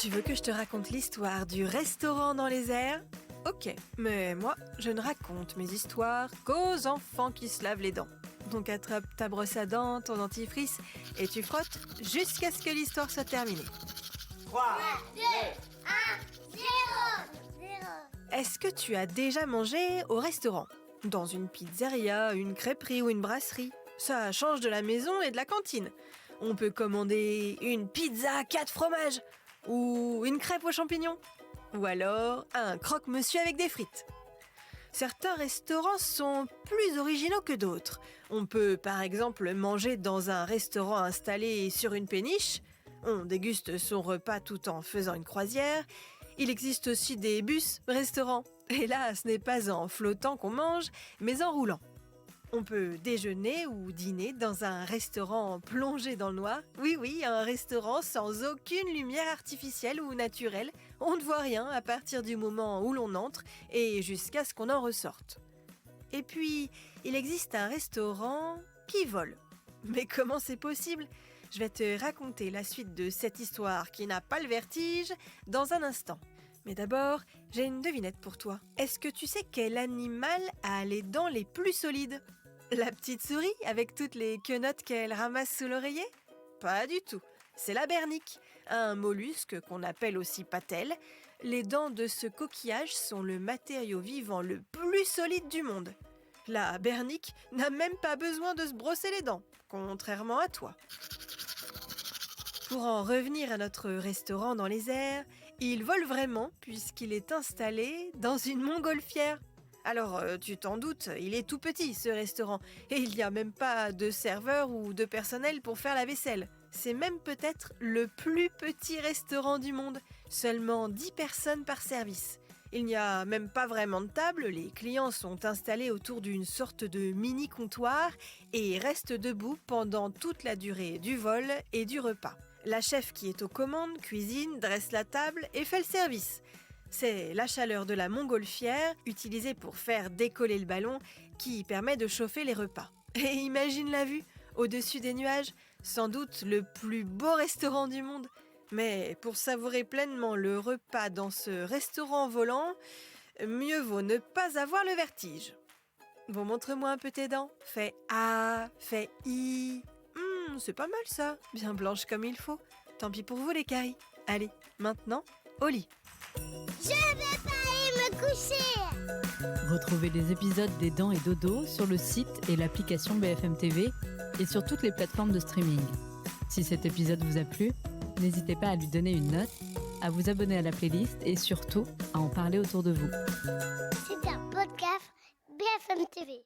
Tu veux que je te raconte l'histoire du restaurant dans les airs ? Ok, mais moi, je ne raconte mes histoires qu'aux enfants qui se lavent les dents. Donc attrape ta brosse à dents, ton dentifrice, et tu frottes jusqu'à ce que l'histoire soit terminée. 3, 2, 1, 0. Est-ce que tu as déjà mangé au restaurant ? Dans une pizzeria, une crêperie ou une brasserie ? Ça change de la maison et de la cantine. On peut commander une pizza 4 fromages ou une crêpe aux champignons ou alors un croque-monsieur avec des frites. Certains restaurants sont plus originaux que d'autres. On peut par exemple manger dans un restaurant installé sur une péniche. On déguste son repas tout en faisant une croisière. Il existe aussi des bus-restaurants. Et là, ce n'est pas en flottant qu'on mange, mais en roulant. On peut déjeuner ou dîner dans un restaurant plongé dans le noir. Oui, un restaurant sans aucune lumière artificielle ou naturelle. On ne voit rien à partir du moment où l'on entre et jusqu'à ce qu'on en ressorte. Et puis, il existe un restaurant qui vole. Mais comment c'est possible ? Je vais te raconter la suite de cette histoire qui n'a pas le vertige dans un instant. Mais d'abord, j'ai une devinette pour toi. Est-ce que tu sais quel animal a les dents les plus solides ? La petite souris avec toutes les quenottes qu'elle ramasse sous l'oreiller ? Pas du tout. C'est la bernique, un mollusque qu'on appelle aussi patelle. Les dents de ce coquillage sont le matériau vivant le plus solide du monde. La bernique n'a même pas besoin de se brosser les dents, contrairement à toi. Pour en revenir à notre restaurant dans les airs, il vole vraiment puisqu'il est installé dans une montgolfière. Alors, tu t'en doutes, il est tout petit ce restaurant et il n'y a même pas de serveur ou de personnel pour faire la vaisselle. C'est même peut-être le plus petit restaurant du monde, seulement 10 personnes par service. Il n'y a même pas vraiment de table, les clients sont installés autour d'une sorte de mini-comptoir et restent debout pendant toute la durée du vol et du repas. La chef qui est aux commandes cuisine, dresse la table et fait le service. C'est la chaleur de la montgolfière, utilisée pour faire décoller le ballon, qui permet de chauffer les repas. Et imagine la vue, au-dessus des nuages, sans doute le plus beau restaurant du monde. Mais pour savourer pleinement le repas dans ce restaurant volant, mieux vaut ne pas avoir le vertige. Bon, montre-moi un peu tes dents. Fais A, fais I. C'est pas mal ça, bien blanche comme il faut. Tant pis pour vous les caries. Allez, maintenant, au lit. Je vais pas aller me coucher. Retrouvez les épisodes des Dents et Dodo sur le site et l'application BFM TV et sur toutes les plateformes de streaming. Si cet épisode vous a plu, n'hésitez pas à lui donner une note, à vous abonner à la playlist et surtout à en parler autour de vous. C'est un podcast BFM TV.